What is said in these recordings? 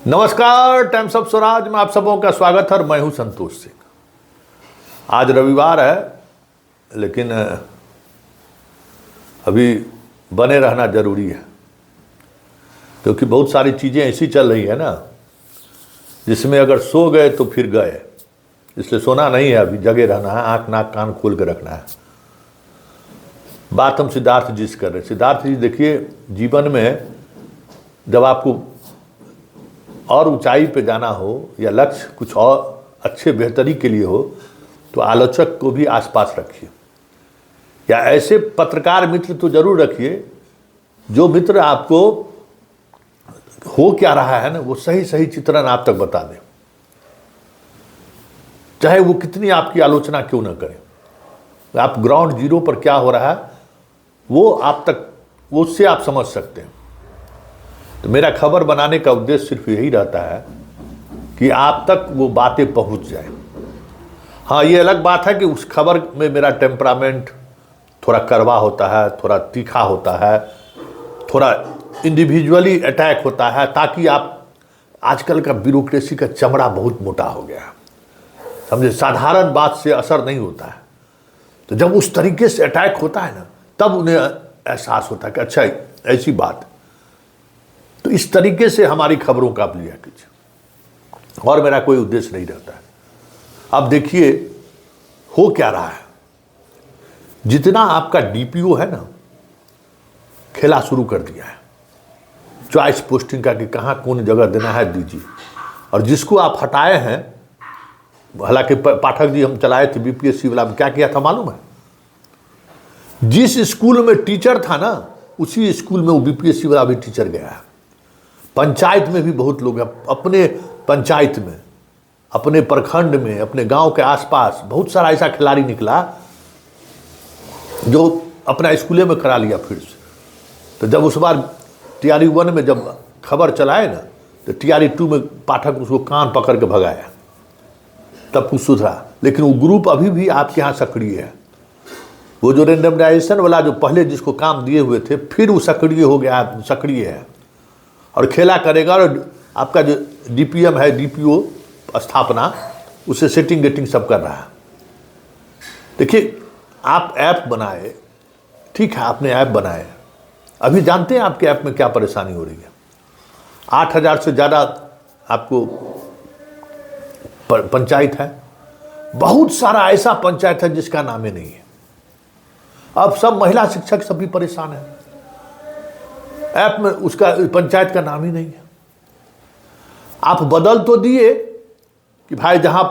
नमस्कार, times of Swaraj में आप सबों का स्वागत है। मैं हूं संतोष सिंह। आज रविवार है, लेकिन अभी बने रहना जरूरी है क्योंकि बहुत सारी चीज़ें ऐसी चल रही है ना जिसमें अगर सो गए तो फिर गए। इसलिए सोना नहीं है, अभी जगे रहना है, आंख नाक कान खोल के रखना है। बात हम सिद्धार्थ जी से कर रहे हैं। सिद्धार्थ जी देखिए, जीवन में जब आपको और ऊंचाई पे जाना हो या लक्ष्य कुछ और अच्छे बेहतरी के लिए हो तो आलोचक को भी आसपास रखिए, या ऐसे पत्रकार मित्र तो जरूर रखिए जो मित्र आपको हो क्या रहा है ना वो सही सही चित्रण आप तक बता दें, चाहे वो कितनी आपकी आलोचना क्यों ना करें। आप ग्राउंड जीरो पर क्या हो रहा है वो आप तक, वो उससे आप समझ सकते हैं। तो मेरा खबर बनाने का उद्देश्य सिर्फ यही रहता है कि आप तक वो बातें पहुंच जाए। हाँ, ये अलग बात है कि उस खबर में मेरा टेम्परामेंट थोड़ा कड़वा होता है, थोड़ा तीखा होता है, थोड़ा इंडिविजुअली अटैक होता है, ताकि आप, आजकल का ब्यूरोक्रेसी का चमड़ा बहुत मोटा हो गया है, समझे, साधारण बात से असर नहीं होता है। तो जब उस तरीके से अटैक होता है ना तब उन्हें एहसास होता है कि अच्छा ऐसी बात। तो इस तरीके से हमारी खबरों का आप लिया कीजिए, और मेरा कोई उद्देश्य नहीं रहता है। अब देखिए हो क्या रहा है, जितना आपका डीपीओ है ना खेला शुरू कर दिया है चॉइस पोस्टिंग का कि कहाँ कौन जगह देना है दीजिए। और जिसको आप हटाए हैं, हालांकि पाठक जी हम चलाए थे बीपीएससी वाला, क्या किया था मालूम है? जिस स्कूल में टीचर था ना उसी स्कूल में वो बीपीएससी वाला भी टीचर गया है। पंचायत में भी बहुत लोग हैं, अपने पंचायत में, अपने प्रखंड में, अपने गांव के आसपास बहुत सारा ऐसा खिलाड़ी निकला जो अपना स्कूले में करा लिया फिर से। तो जब उस बार टीआरई 1 में जब खबर चलाए ना तो टीआरई 2 में पाठक उसको कान पकड़ के भगाया, तब कुछ सुधरा। लेकिन वो ग्रुप अभी भी आपके यहाँ सक्रिय है। वो जो रेंडमाइजेशन वाला जो पहले जिसको काम दिए हुए थे फिर वो सक्रिय हो गया, सक्रिय है और खेला करेगा। और आपका जो डीपीएम है, डीपीओ स्थापना, उसे सेटिंग गेटिंग सब कर रहा है। देखिए, आप ऐप बनाए, ठीक है, आपने ऐप बनाए, अभी जानते हैं आपके ऐप में क्या परेशानी हो रही है। 8,000 से ज़्यादा आपको पंचायत है, बहुत सारा ऐसा पंचायत है जिसका नाम ही नहीं है। अब सब महिला शिक्षक सभी परेशान है, ऐप में उसका पंचायत का नाम ही नहीं है। आप बदल तो दिए कि भाई जहां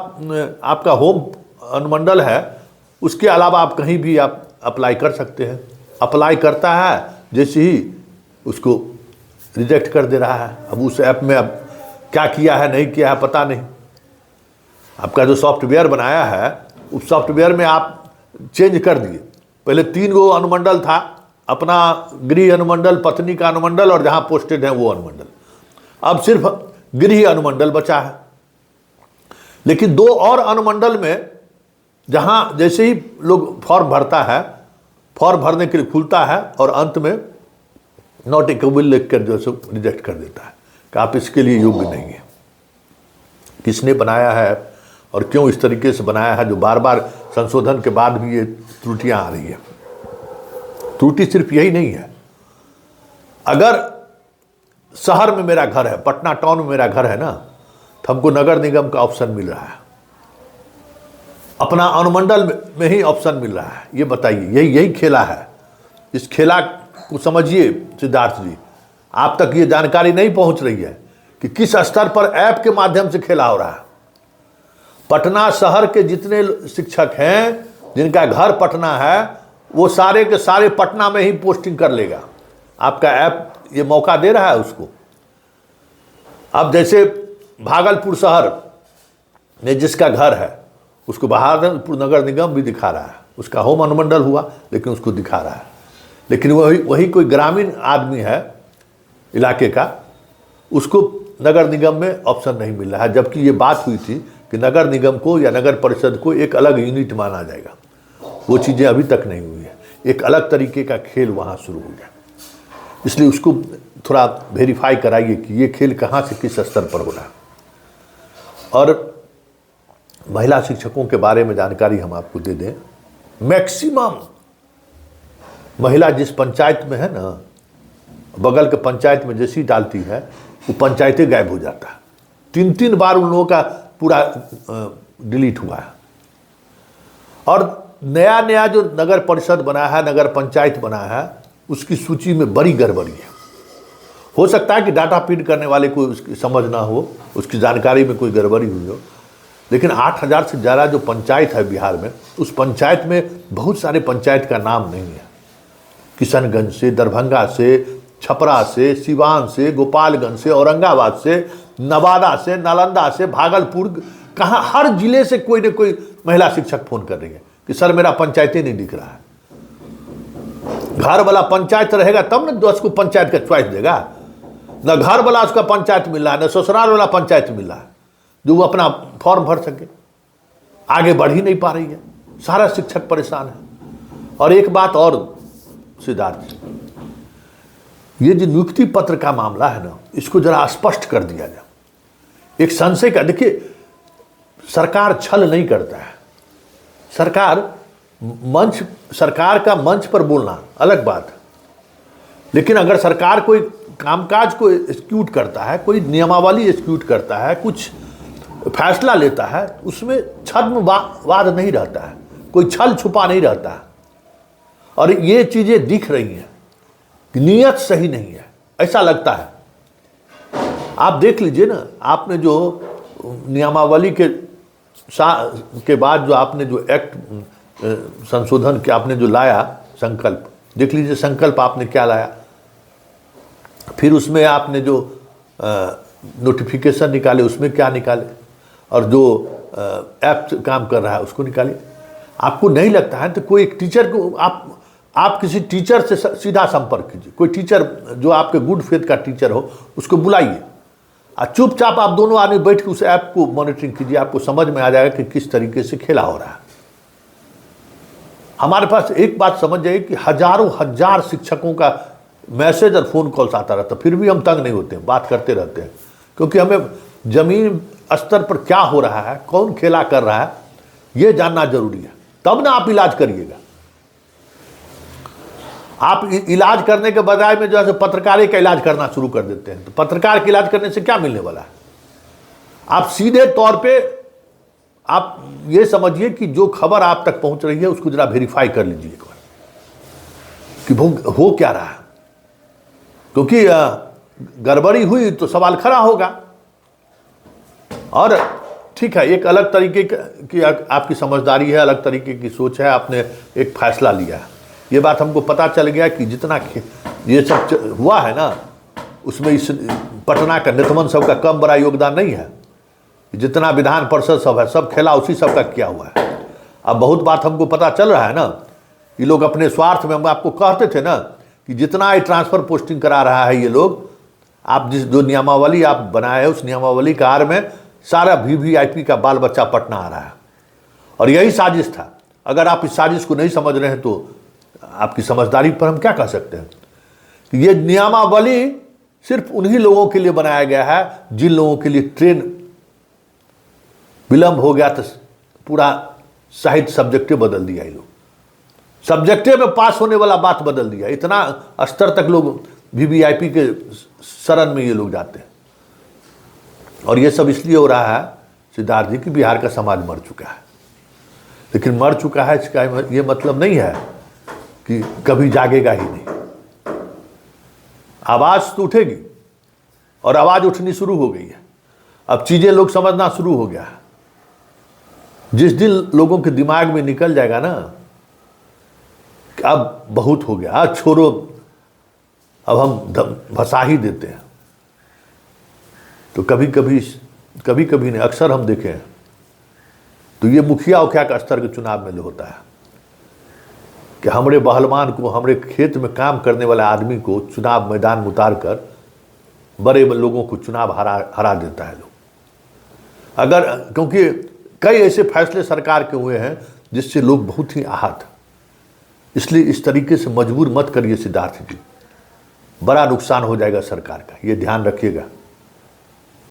आपका होम अनुमंडल है उसके अलावा आप कहीं भी आप अप्लाई कर सकते हैं। अप्लाई करता है, जैसे ही उसको रिजेक्ट कर दे रहा है। अब उस ऐप में अब क्या किया है नहीं किया है पता नहीं। आपका जो सॉफ्टवेयर बनाया है उस सॉफ्टवेयर में आप चेंज कर दिए। पहले 3 गो अनुमंडल था, अपना गृह अनुमंडल, पत्नी का अनुमंडल और जहां पोस्टेड है वो अनुमंडल। अब सिर्फ गृह अनुमंडल बचा है। लेकिन 2 और अनुमंडल में जहां जैसे ही लोग फॉर्म भरता है, फॉर्म भरने के लिए खुलता है और अंत में नॉट एकेबल लिख कर जो है रिजेक्ट कर देता है कि आप इसके लिए योग्य नहीं है। किसने बनाया है और क्यों इस तरीके से बनाया है, जो बार बार संशोधन के बाद भी ये त्रुटियां आ रही है। त्रुटि सिर्फ यही नहीं है, अगर शहर में मेरा घर है, पटना टाउन में मेरा घर है ना, तो हमको नगर निगम का ऑप्शन मिल रहा है, अपना अनुमंडल में ही ऑप्शन मिल रहा है। ये बताइए, यही खेला है। इस खेला को समझिए सिद्धार्थ जी, आप तक ये जानकारी नहीं पहुंच रही है कि किस स्तर पर ऐप के माध्यम से खेला हो रहा है। पटना शहर के जितने शिक्षक हैं जिनका घर पटना है वो सारे के सारे पटना में ही पोस्टिंग कर लेगा। आपका ऐप ये मौका दे रहा है उसको। अब जैसे भागलपुर शहर में जिसका घर है उसको बहादुरपुर नगर निगम भी दिखा रहा है, उसका होम अनुमंडल हुआ लेकिन उसको दिखा रहा है। लेकिन वही कोई ग्रामीण आदमी है इलाके का, उसको नगर निगम में ऑप्शन नहीं मिल रहा है। जबकि ये बात हुई थी कि नगर निगम को या नगर परिषद को एक अलग यूनिट माना जाएगा। वो चीज़ें अभी तक नहीं हुई है। एक अलग तरीके का खेल वहाँ शुरू हो गया। इसलिए उसको थोड़ा वेरीफाई कराइए कि ये खेल कहाँ से किस स्तर पर हो रहा है। और महिला शिक्षकों के बारे में जानकारी हम आपको दे दें, मैक्सिमम महिला जिस पंचायत में है ना, बगल के पंचायत में जैसी डालती है वो पंचायतें गायब हो जाता है। 3-3 बार उन लोगों का पूरा डिलीट हुआ है। और नया नया जो नगर परिषद बना है, नगर पंचायत बना है, उसकी सूची में बड़ी गड़बड़ी है। हो सकता है कि डाटा फीड करने वाले को उसकी समझ ना हो, उसकी जानकारी में कोई गड़बड़ी हुई हो, लेकिन 8,000 से ज़्यादा जो पंचायत है बिहार में, उस पंचायत में बहुत सारे पंचायत का नाम नहीं है। किशनगंज से, दरभंगा से, छपरा से, सिवान से, गोपालगंज से, औरंगाबाद से, नवादा से, नालंदा से, भागलपुर, कहाँ हर जिले से कोई न कोई महिला शिक्षक फोन कर रही है कि सर मेरा पंचायत ही नहीं दिख रहा है। घर वाला पंचायत रहेगा तब न उसको पंचायत का चॉइस देगा। न घर वाला उसका पंचायत मिल रहा है, न ससुराल वाला पंचायत मिल रहा है जो वो अपना फॉर्म भर सके। आगे बढ़ ही नहीं पा रही है, सारा शिक्षक परेशान है। और एक बात और सिद्धार्थ, ये जो नियुक्ति पत्र का मामला है ना, इसको जरा स्पष्ट कर दिया जाए। एक संशय का, देखिए सरकार छल नहीं करता है। सरकार का मंच पर बोलना अलग बात है, लेकिन अगर सरकार कोई कामकाज को एग्जीक्यूट करता है, कोई नियमावली एग्जीक्यूट करता है, कुछ फैसला लेता है, उसमें छद्मवाद नहीं रहता है, कोई छल छुपा नहीं रहता है। और ये चीज़ें दिख रही हैं कि नीयत सही नहीं है, ऐसा लगता है। आप देख लीजिए ना, आपने जो नियमावली के बाद जो आपने जो एक्ट संशोधन के आपने जो लाया संकल्प, देख लीजिए संकल्प आपने क्या लाया। फिर उसमें आपने जो नोटिफिकेशन निकाले उसमें क्या निकाले, और जो ऐप काम कर रहा है उसको निकाले। आपको नहीं लगता है तो कोई एक टीचर को आप किसी टीचर से सीधा संपर्क कीजिए। कोई टीचर जो आपके गुड फेथ का टीचर हो उसको बुलाइए, और चुपचाप आप दोनों आदमी बैठ के उस ऐप को मॉनिटरिंग कीजिए। आपको समझ में आ जाएगा कि किस तरीके से खेला हो रहा है। हमारे पास एक बात समझ जाइए कि हजारों हजार शिक्षकों का मैसेज और फोन कॉल्स आता रहता, फिर भी हम तंग नहीं होते हैं, बात करते रहते हैं, क्योंकि हमें जमीन स्तर पर क्या हो रहा है, कौन खेला कर रहा है, ये जानना जरूरी है। तब ना आप इलाज करिएगा। आप इलाज करने के बजाय में जो है पत्रकारिता का इलाज करना शुरू कर देते हैं, तो पत्रकार के इलाज करने से क्या मिलने वाला है। आप सीधे तौर पे आप ये समझिए कि जो खबर आप तक पहुंच रही है उसको जरा वेरीफाई कर लीजिए एक बार कि हो क्या रहा है, क्योंकि गड़बड़ी हुई तो सवाल खड़ा होगा। और ठीक है, एक अलग तरीके की आपकी समझदारी है, अलग तरीके की सोच है, आपने एक फैसला लिया है। ये बात हमको पता चल गया कि जितना ये सब हुआ है ना, उसमें इस पटना का नितमन सब का कम बड़ा योगदान नहीं है। जितना विधान परिषद सब है, सब खेला उसी सब का किया हुआ है। अब बहुत बात हमको पता चल रहा है ना, ये लोग अपने स्वार्थ में, हम आपको कहते थे ना कि जितना ये ट्रांसफ़र पोस्टिंग करा रहा है ये लोग, आप जो नियमावली आप बनाए हैं उस नियमावली का आड़ में सारा VVIP का बाल बच्चा पटना आ रहा है। और यही साजिश था। अगर आप इस साजिश को नहीं समझ रहे हैं तो आपकी समझदारी पर हम क्या कह सकते हैं कि ये नियमावली सिर्फ उन्हीं लोगों के लिए बनाया गया है जिन लोगों के लिए ट्रेन विलंब हो गया तो पूरा साहित्य सब्जेक्टिव बदल दिया। ये लोग सब्जेक्टिव में पास होने वाला बात बदल दिया। इतना स्तर तक लोग VVIP के शरण में ये लोग जाते हैं। और ये सब इसलिए हो रहा है सिद्धार्थ जी कि बिहार का समाज मर चुका है। लेकिन मर चुका है इसका ये मतलब नहीं है कि कभी जागेगा ही नहीं। आवाज़ तो उठेगी, और आवाज़ उठनी शुरू हो गई है। अब चीज़ें लोग समझना शुरू हो गया है। जिस दिन लोगों के दिमाग में निकल जाएगा ना कि अब बहुत हो गया, आज छोड़ो, अब हम भसा ही देते हैं, तो कभी कभी नहीं, अक्सर हम देखें तो ये मुखिया उखिया का स्तर के चुनाव में होता है कि हमारे पहलवान को, हमारे खेत में काम करने वाले आदमी को चुनाव मैदान में उतार कर बड़े लोगों को चुनाव हरा देता है लोग। अगर क्योंकि कई ऐसे फैसले सरकार के हुए हैं जिससे लोग बहुत ही आहत, इसलिए इस तरीके से मजबूर मत करिए सिद्धार्थ जी। बड़ा नुकसान हो जाएगा सरकार का, ये ध्यान रखिएगा।